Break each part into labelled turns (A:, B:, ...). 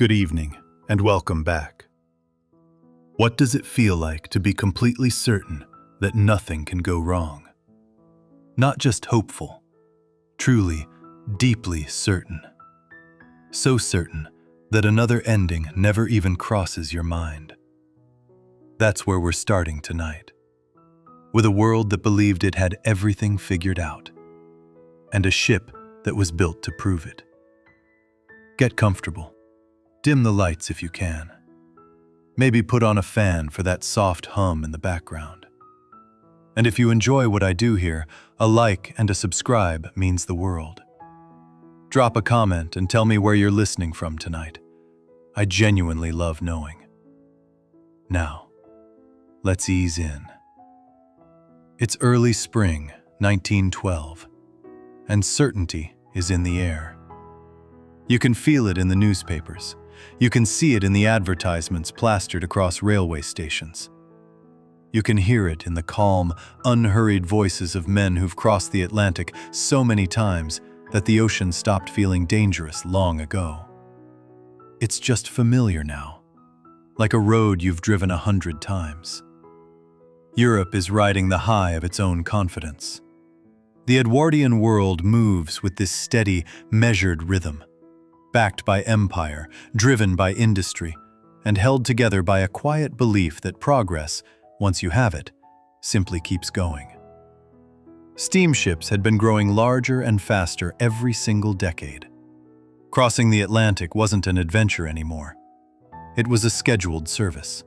A: Good evening, and welcome back. What does it feel like to be completely certain that nothing can go wrong? Not just hopeful, truly, deeply certain. So certain that another ending never even crosses your mind. That's where we're starting tonight. With a world that believed it had everything figured out, and a ship that was built to prove it. Get comfortable. Dim the lights if you can. Maybe put on a fan for that soft hum in the background. And if you enjoy what I do here, a like and a subscribe means the world. Drop a comment and tell me where you're listening from tonight. I genuinely love knowing. Now, let's ease in. It's early spring, 1912, and certainty is in the air. You can feel it in the newspapers. You can see it in the advertisements plastered across railway stations. You can hear it in the calm, unhurried voices of men who've crossed the Atlantic so many times that the ocean stopped feeling dangerous long ago. It's just familiar now, like a road you've driven 100 times. Europe is riding the high of its own confidence. The Edwardian world moves with this steady, measured rhythm, backed by empire, driven by industry, and held together by a quiet belief that progress, once you have it, simply keeps going. Steamships had been growing larger and faster every single decade. Crossing the Atlantic wasn't an adventure anymore. It was a scheduled service.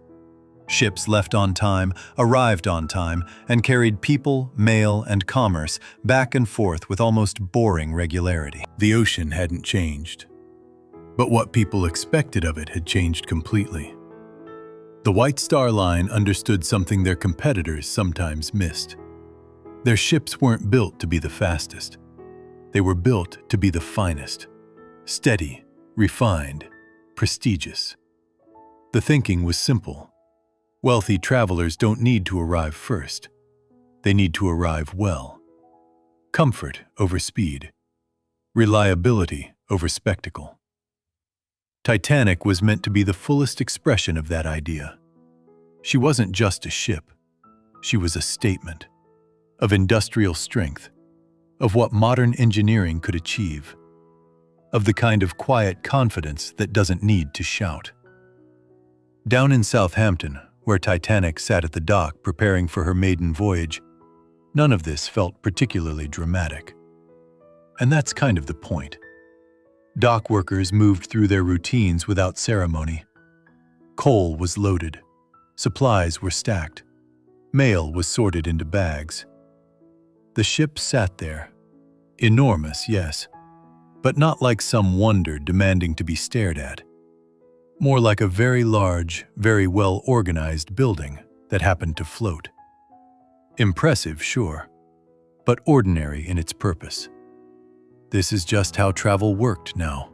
A: Ships left on time, arrived on time, and carried people, mail, and commerce back and forth with almost boring regularity. The ocean hadn't changed. But what people expected of it had changed completely. The White Star Line understood something their competitors sometimes missed. Their ships weren't built to be the fastest. They were built to be the finest. Steady, refined, prestigious. The thinking was simple. Wealthy travelers don't need to arrive first. They need to arrive well. Comfort over speed. Reliability over spectacle. Titanic was meant to be the fullest expression of that idea. She wasn't just a ship. She was a statement of industrial strength, of what modern engineering could achieve, of the kind of quiet confidence that doesn't need to shout. Down in Southampton, where Titanic sat at the dock preparing for her maiden voyage, none of this felt particularly dramatic. And that's kind of the point. Dock workers moved through their routines without ceremony. Coal was loaded. Supplies were stacked. Mail was sorted into bags. The ship sat there. Enormous, yes, but not like some wonder demanding to be stared at. More like a very large, very well-organized building that happened to float. Impressive, sure, but ordinary in its purpose. This is just how travel worked now.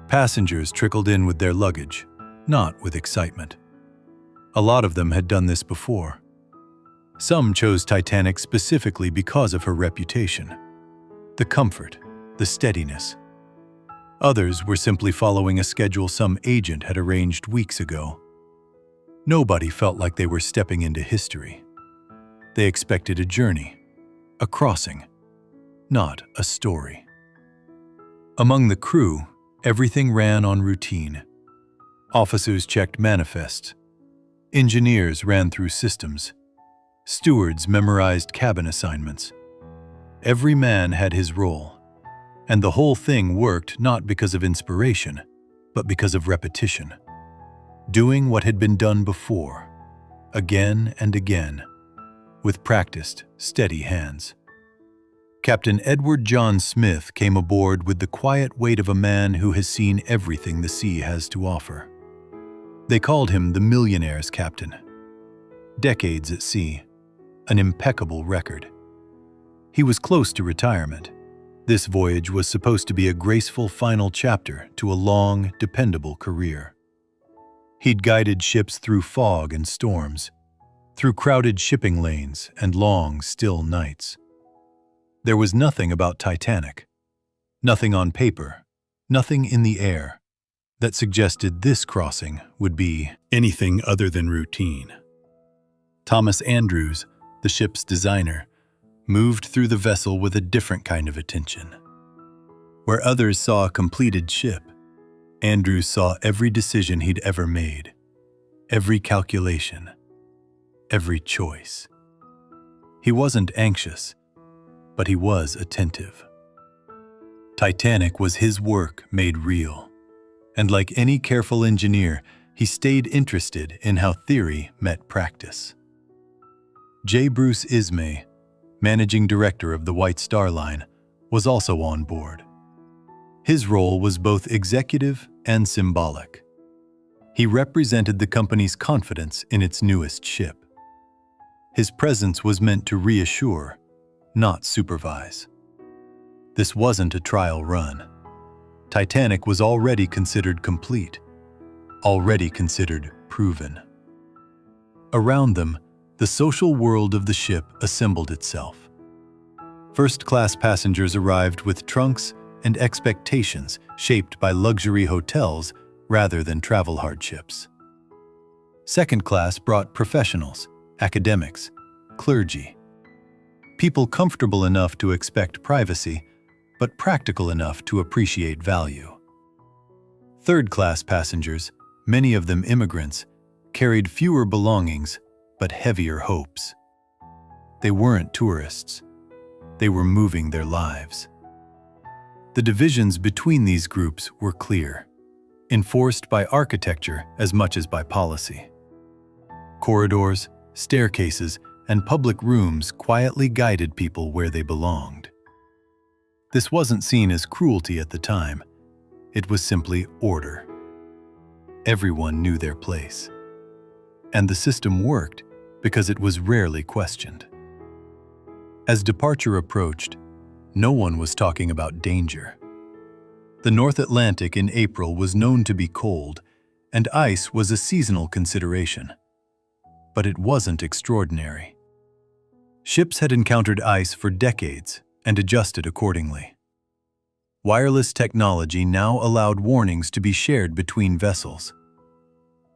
A: Passengers trickled in with their luggage, not with excitement. A lot of them had done this before. Some chose Titanic specifically because of her reputation. The comfort, the steadiness. Others were simply following a schedule some agent had arranged weeks ago. Nobody felt like they were stepping into history. They expected a journey, a crossing, not a story. Among the crew, everything ran on routine. Officers checked manifests. Engineers ran through systems. Stewards memorized cabin assignments. Every man had his role, and the whole thing worked not because of inspiration, but because of repetition. Doing what had been done before, again and again, with practiced, steady hands. Captain Edward John Smith came aboard with the quiet weight of a man who has seen everything the sea has to offer. They called him the millionaire's captain. Decades at sea, an impeccable record. He was close to retirement. This voyage was supposed to be a graceful final chapter to a long, dependable career. He'd guided ships through fog and storms, through crowded shipping lanes and long, still nights. There was nothing about Titanic, nothing on paper, nothing in the air, that suggested this crossing would be anything other than routine. Thomas Andrews, the ship's designer, moved through the vessel with a different kind of attention. Where others saw a completed ship, Andrews saw every decision he'd ever made, every calculation, every choice. He wasn't anxious, but he was attentive. Titanic was his work made real, and like any careful engineer, he stayed interested in how theory met practice. J. Bruce Ismay, managing director of the White Star Line, was also on board. His role was both executive and symbolic. He represented the company's confidence in its newest ship. His presence was meant to reassure, not supervise. This wasn't a trial run. Titanic was already considered complete, already considered proven. Around them, the social world of the ship assembled itself. First-class passengers arrived with trunks and expectations shaped by luxury hotels rather than travel hardships. Second class brought professionals, academics, clergy, people comfortable enough to expect privacy, but practical enough to appreciate value. Third-class passengers, many of them immigrants, carried fewer belongings but heavier hopes. They weren't tourists. They were moving their lives. The divisions between these groups were clear, enforced by architecture as much as by policy. Corridors, staircases, and public rooms quietly guided people where they belonged. This wasn't seen as cruelty at the time. It was simply order. Everyone knew their place. And the system worked because it was rarely questioned. As departure approached, no one was talking about danger. The North Atlantic in April was known to be cold, and ice was a seasonal consideration. But it wasn't extraordinary. Ships had encountered ice for decades and adjusted accordingly. Wireless technology now allowed warnings to be shared between vessels.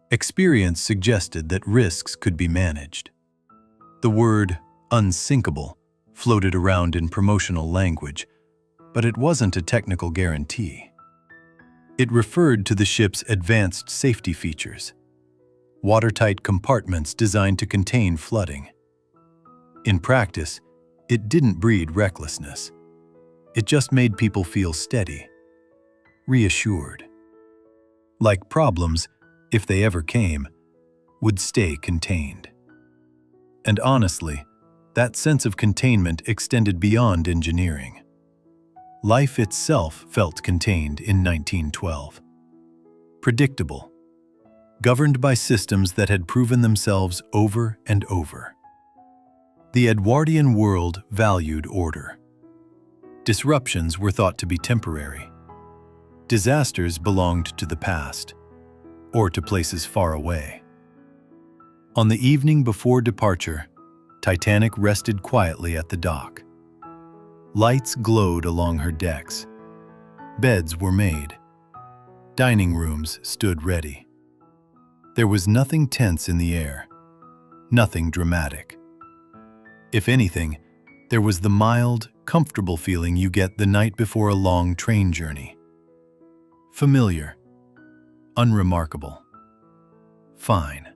A: Experience suggested that risks could be managed. The word unsinkable floated around in promotional language, but it wasn't a technical guarantee. It referred to the ship's advanced safety features, watertight compartments designed to contain flooding. In practice, it didn't breed recklessness. It just made people feel steady, reassured. Like problems, if they ever came, would stay contained. And honestly, that sense of containment extended beyond engineering. Life itself felt contained in 1912. Predictable, governed by systems that had proven themselves over and over. The Edwardian world valued order. Disruptions were thought to be temporary. Disasters belonged to the past, or to places far away. On the evening before departure, Titanic rested quietly at the dock. Lights glowed along her decks. Beds were made. Dining rooms stood ready. There was nothing tense in the air, nothing dramatic. If anything, there was the mild, comfortable feeling you get the night before a long train journey. Familiar, unremarkable, fine.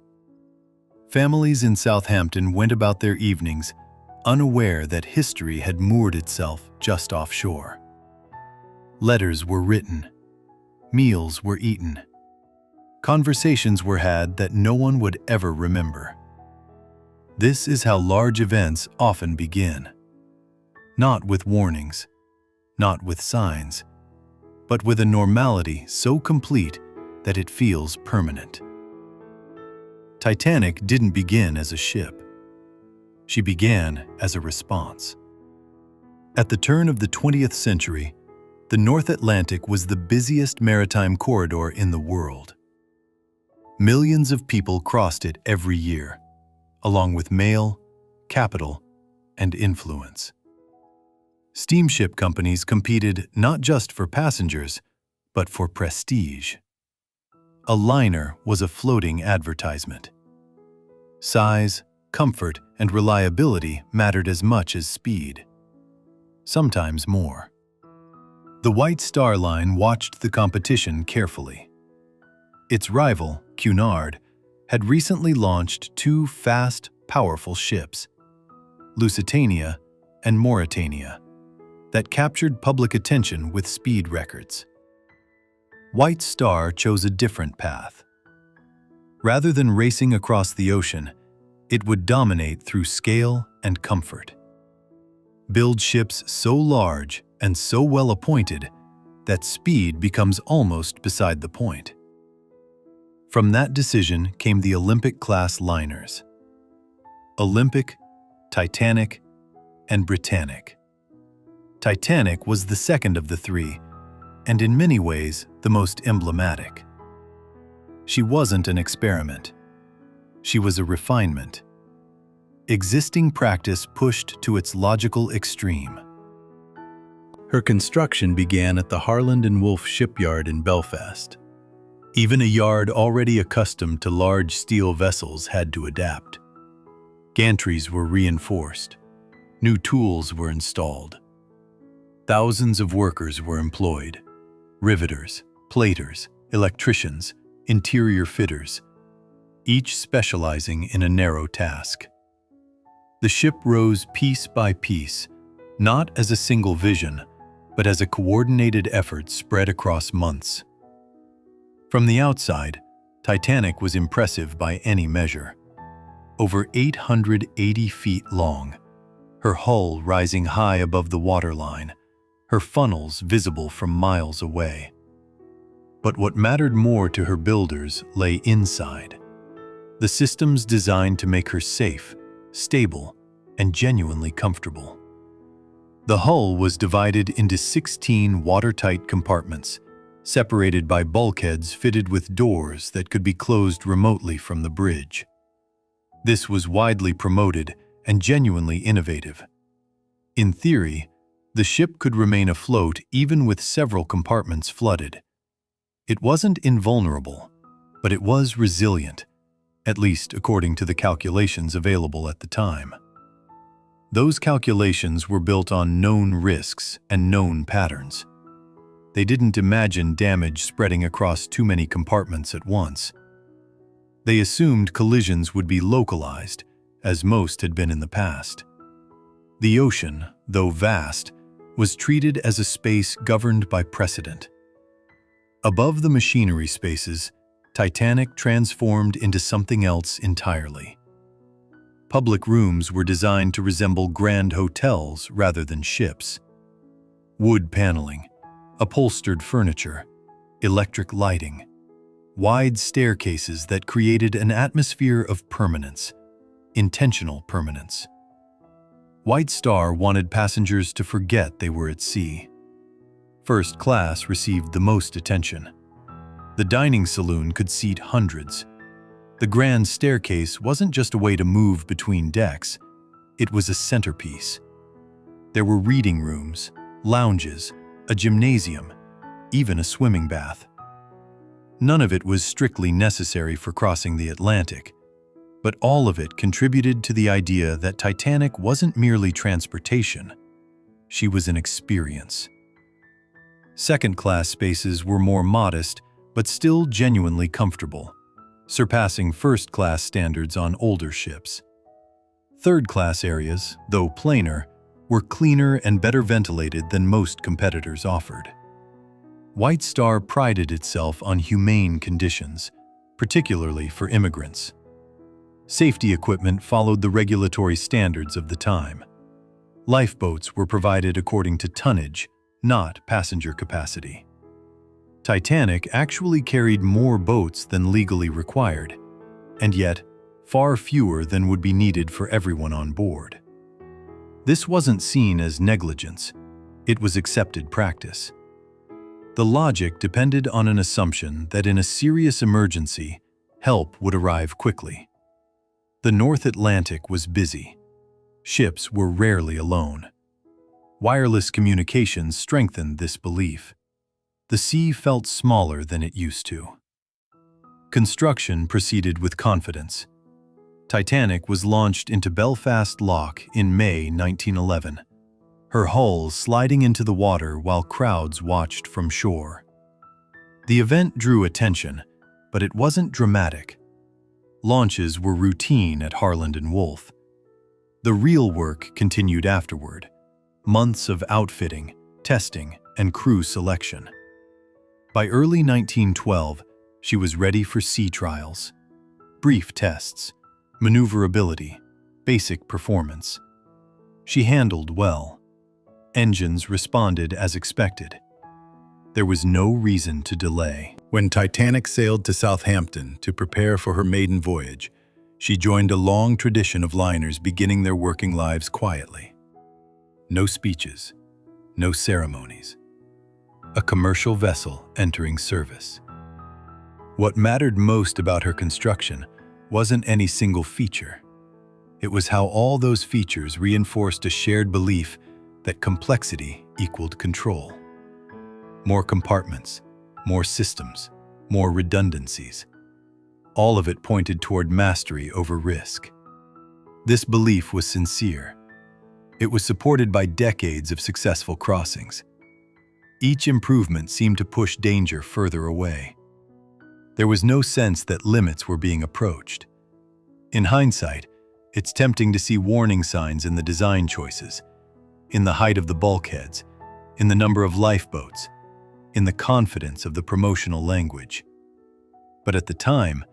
A: Families in Southampton went about their evenings unaware that history had moored itself just offshore. Letters were written, meals were eaten, conversations were had that no one would ever remember. This is how large events often begin. Not with warnings, not with signs, but with a normality so complete that it feels permanent. Titanic didn't begin as a ship. She began as a response. At the turn of the 20th century, the North Atlantic was the busiest maritime corridor in the world. Millions of people crossed it every year, along with mail, capital, and influence. Steamship companies competed not just for passengers, but for prestige. A liner was a floating advertisement. Size, comfort, and reliability mattered as much as speed. Sometimes more. The White Star Line watched the competition carefully. Its rival, Cunard, had recently launched two fast, powerful ships, Lusitania and Mauretania, that captured public attention with speed records. White Star chose a different path. Rather than racing across the ocean, it would dominate through scale and comfort. Build ships so large and so well appointed that speed becomes almost beside the point. From that decision came the Olympic-class liners: Olympic, Titanic, and Britannic. Titanic was the second of the three, and in many ways the most emblematic. She wasn't an experiment. She was a refinement. Existing practice pushed to its logical extreme. Her construction began at the Harland and Wolff shipyard in Belfast. Even a yard already accustomed to large steel vessels had to adapt. Gantries were reinforced. New tools were installed. Thousands of workers were employed: riveters, platers, electricians, interior fitters, each specializing in a narrow task. The ship rose piece by piece, not as a single vision, but as a coordinated effort spread across months. From the outside, Titanic was impressive by any measure. Over 880 feet long, her hull rising high above the waterline, her funnels visible from miles away. But what mattered more to her builders lay inside: the systems designed to make her safe, stable, and genuinely comfortable. The hull was divided into 16 watertight compartments, separated by bulkheads fitted with doors that could be closed remotely from the bridge. This was widely promoted and genuinely innovative. In theory, the ship could remain afloat even with several compartments flooded. It wasn't invulnerable, but it was resilient, at least according to the calculations available at the time. Those calculations were built on known risks and known patterns. They didn't imagine damage spreading across too many compartments at once. They assumed collisions would be localized, as most had been in the past. The ocean, though vast, was treated as a space governed by precedent. Above the machinery spaces, Titanic transformed into something else entirely. Public rooms were designed to resemble grand hotels rather than ships. Wood paneling, upholstered furniture, electric lighting, wide staircases that created an atmosphere of permanence, intentional permanence. White Star wanted passengers to forget they were at sea. First class received the most attention. The dining saloon could seat hundreds. The grand staircase wasn't just a way to move between decks, it was a centerpiece. There were reading rooms, lounges, a gymnasium, even a swimming bath. None of it was strictly necessary for crossing the Atlantic, but all of it contributed to the idea that Titanic wasn't merely transportation, she was an experience. Second-class spaces were more modest, but still genuinely comfortable, surpassing first-class standards on older ships. Third-class areas, though plainer, were cleaner and better ventilated than most competitors offered. White Star prided itself on humane conditions, particularly for immigrants. Safety equipment followed the regulatory standards of the time. Lifeboats were provided according to tonnage, not passenger capacity. Titanic actually carried more boats than legally required, and yet far fewer than would be needed for everyone on board. This wasn't seen as negligence, it was accepted practice. The logic depended on an assumption that in a serious emergency, help would arrive quickly. The North Atlantic was busy. Ships were rarely alone. Wireless communications strengthened this belief. The sea felt smaller than it used to. Construction proceeded with confidence. Titanic was launched into Belfast Lough in May 1911, her hull sliding into the water while crowds watched from shore. The event drew attention, but it wasn't dramatic. Launches were routine at Harland and Wolff. The real work continued afterward, months of outfitting, testing, and crew selection. By early 1912, she was ready for sea trials. Brief tests, maneuverability, basic performance. She handled well. Engines responded as expected. There was no reason to delay. When Titanic sailed to Southampton to prepare for her maiden voyage, she joined a long tradition of liners beginning their working lives quietly. No speeches, no ceremonies. A commercial vessel entering service. What mattered most about her construction wasn't any single feature. It was how all those features reinforced a shared belief that complexity equaled control. More compartments, more systems, more redundancies. All of it pointed toward mastery over risk. This belief was sincere. It was supported by decades of successful crossings. Each improvement seemed to push danger further away. There was no sense that limits were being approached. In hindsight, it's tempting to see warning signs in the design choices, in the height of the bulkheads, in the number of lifeboats, in the confidence of the promotional language. But at the time,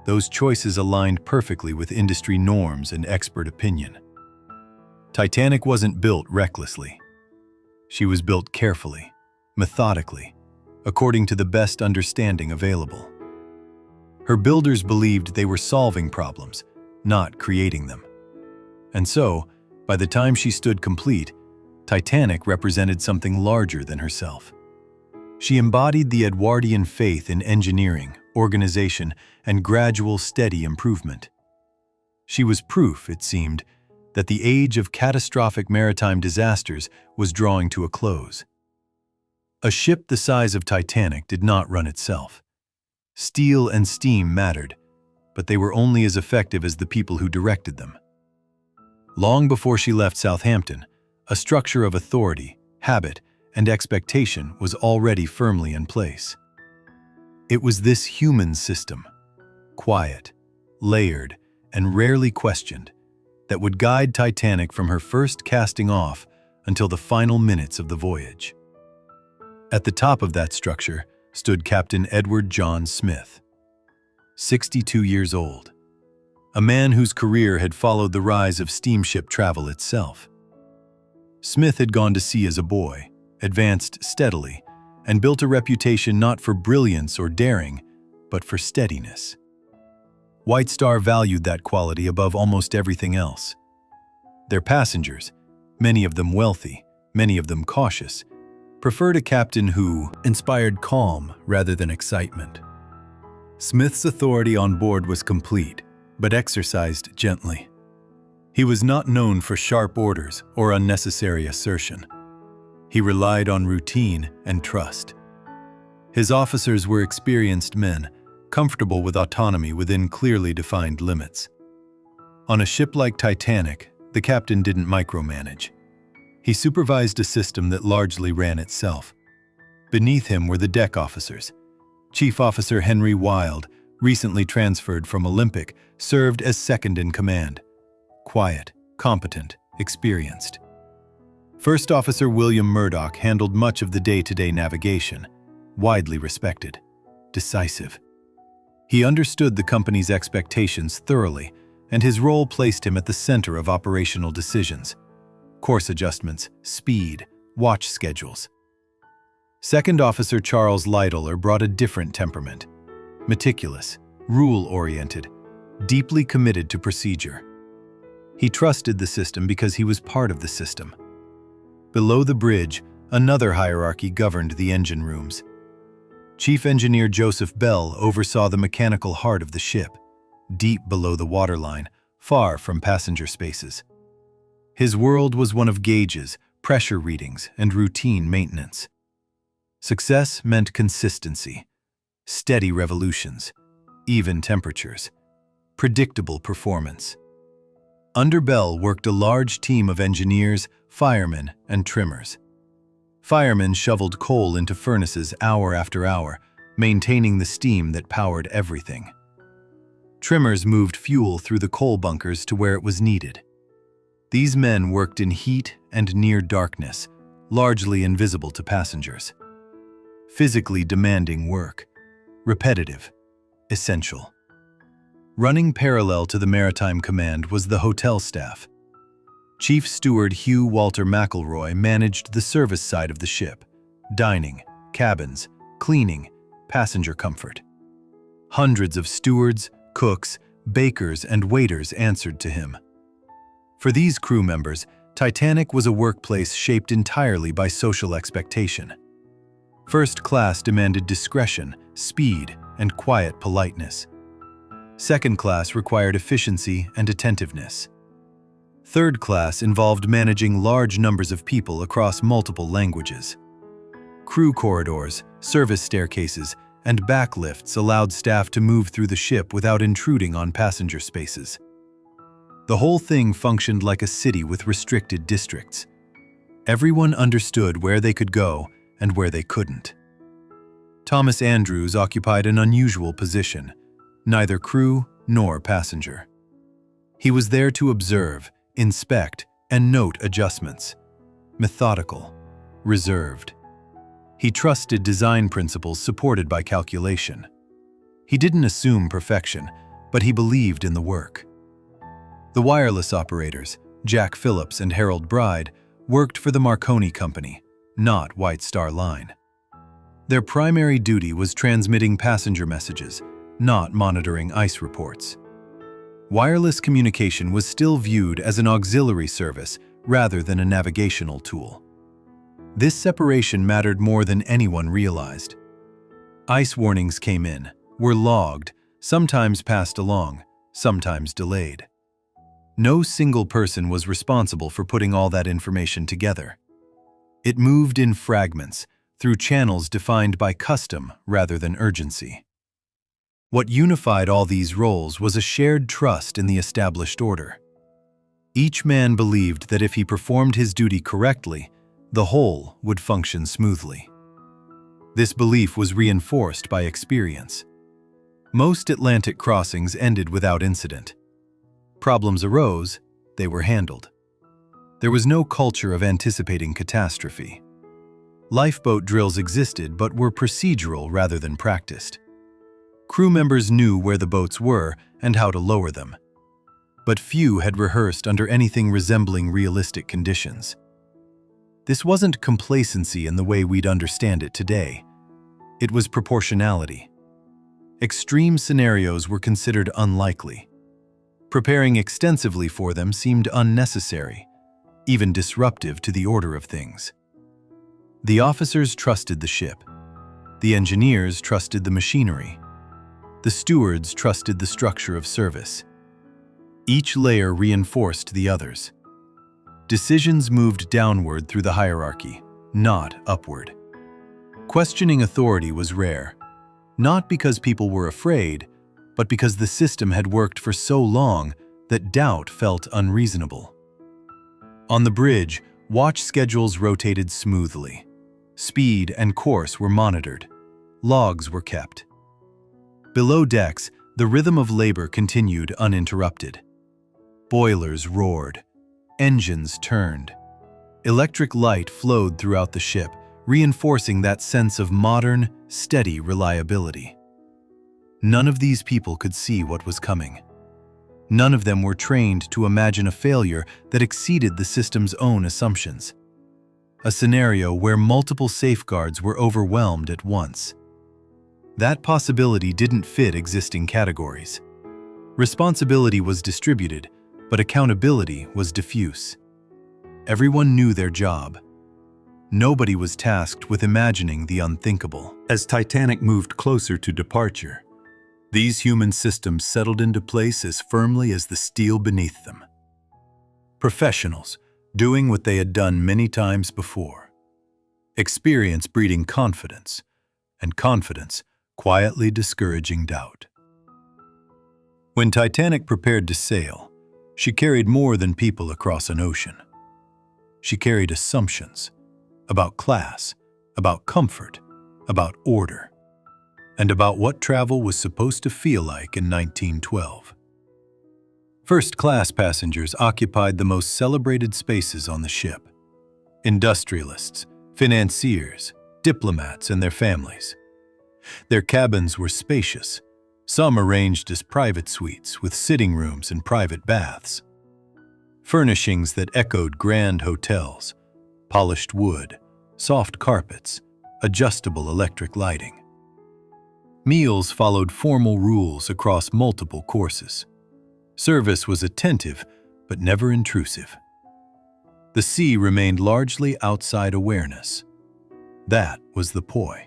A: those choices aligned perfectly with industry norms and expert opinion. Titanic wasn't built recklessly. She was built carefully, methodically, according to the best understanding available. Her builders believed they were solving problems, not creating them. And so, by the time she stood complete, Titanic represented something larger than herself. She embodied the Edwardian faith in engineering, organization, and gradual, steady improvement. She was proof, it seemed, that the age of catastrophic maritime disasters was drawing to a close. A ship the size of Titanic did not run itself. Steel and steam mattered, but they were only as effective as the people who directed them. Long before she left Southampton, a structure of authority, habit, and expectation was already firmly in place. It was this human system, quiet, layered, and rarely questioned, that would guide Titanic from her first casting off until the final minutes of the voyage. At the top of that structure stood Captain Edward John Smith, 62 years old, a man whose career had followed the rise of steamship travel itself. Smith had gone to sea as a boy, advanced steadily, and built a reputation not for brilliance or daring, but for steadiness. White Star valued that quality above almost everything else. Their passengers, many of them wealthy, many of them cautious, preferred a captain who inspired calm rather than excitement. Smith's authority on board was complete, but exercised gently. He was not known for sharp orders or unnecessary assertion. He relied on routine and trust. His officers were experienced men, comfortable with autonomy within clearly defined limits. On a ship like Titanic, the captain didn't micromanage. He supervised a system that largely ran itself. Beneath him were the deck officers. Chief Officer Henry Wilde, recently transferred from Olympic, served as second in command. Quiet, competent, experienced. First Officer William Murdoch handled much of the day-to-day navigation, widely respected, decisive. He understood the company's expectations thoroughly, and his role placed him at the center of operational decisions. Course adjustments, speed, watch schedules. Second Officer Charles Lidler brought a different temperament. Meticulous, rule-oriented, deeply committed to procedure. He trusted the system because he was part of the system. Below the bridge, another hierarchy governed the engine rooms. Chief Engineer Joseph Bell oversaw the mechanical heart of the ship, deep below the waterline, far from passenger spaces. His world was one of gauges, pressure readings, and routine maintenance. Success meant consistency, steady revolutions, even temperatures, predictable performance. Under Bell worked a large team of engineers, firemen, and trimmers. Firemen shoveled coal into furnaces hour after hour, maintaining the steam that powered everything. Trimmers moved fuel through the coal bunkers to where it was needed. These men worked in heat and near darkness, largely invisible to passengers. Physically demanding work, repetitive, essential. Running parallel to the Maritime Command was the hotel staff. Chief Steward Hugh Walter McElroy managed the service side of the ship, dining, cabins, cleaning, passenger comfort. Hundreds of stewards, cooks, bakers, and waiters answered to him. For these crew members, Titanic was a workplace shaped entirely by social expectation. First class demanded discretion, speed, and quiet politeness. Second class required efficiency and attentiveness. Third class involved managing large numbers of people across multiple languages. Crew corridors, service staircases, and backlifts allowed staff to move through the ship without intruding on passenger spaces. The whole thing functioned like a city with restricted districts. Everyone understood where they could go and where they couldn't. Thomas Andrews occupied an unusual position, neither crew nor passenger. He was there to observe, inspect, and note adjustments. Methodical, reserved. He trusted design principles supported by calculation. He didn't assume perfection, but he believed in the work. The wireless operators, Jack Phillips and Harold Bride, worked for the Marconi Company, not White Star Line. Their primary duty was transmitting passenger messages, not monitoring ice reports. Wireless communication was still viewed as an auxiliary service rather than a navigational tool. This separation mattered more than anyone realized. Ice warnings came in, were logged, sometimes passed along, sometimes delayed. No single person was responsible for putting all that information together. It moved in fragments, through channels defined by custom rather than urgency. What unified all these roles was a shared trust in the established order. Each man believed that if he performed his duty correctly, the whole would function smoothly. This belief was reinforced by experience. Most Atlantic crossings ended without incident. Problems arose, they were handled. There was no culture of anticipating catastrophe. Lifeboat drills existed but were procedural rather than practiced. Crew members knew where the boats were and how to lower them. But few had rehearsed under anything resembling realistic conditions. This wasn't complacency in the way we'd understand it today. It was proportionality. Extreme scenarios were considered unlikely. Preparing extensively for them seemed unnecessary, even disruptive to the order of things. The officers trusted the ship. The engineers trusted the machinery. The stewards trusted the structure of service. Each layer reinforced the others. Decisions moved downward through the hierarchy, not upward. Questioning authority was rare, not because people were afraid, but because the system had worked for so long that doubt felt unreasonable. On the bridge, watch schedules rotated smoothly. Speed and course were monitored. Logs were kept. Below decks, the rhythm of labor continued uninterrupted. Boilers roared. Engines turned. Electric light flowed throughout the ship, reinforcing that sense of modern, steady reliability. None of these people could see what was coming. None of them were trained to imagine a failure that exceeded the system's own assumptions. A scenario where multiple safeguards were overwhelmed at once. That possibility didn't fit existing categories. Responsibility was distributed, but accountability was diffuse. Everyone knew their job. Nobody was tasked with imagining the unthinkable.
B: As Titanic moved closer to departure, these human systems settled into place as firmly as the steel beneath them. Professionals, doing what they had done many times before. Experience breeding confidence, and confidence quietly discouraging doubt. When Titanic prepared to sail, she carried more than people across an ocean. She carried assumptions about class, about comfort, about order, and about what travel was supposed to feel like in 1912. First-class passengers occupied the most celebrated spaces on the ship. Industrialists, financiers, diplomats, and their families. Their cabins were spacious, some arranged as private suites with sitting rooms and private baths. Furnishings that echoed grand hotels, polished wood, soft carpets, adjustable electric lighting. Meals followed formal rules across multiple courses. Service was attentive, but never intrusive. The sea remained largely outside awareness. That was the poi.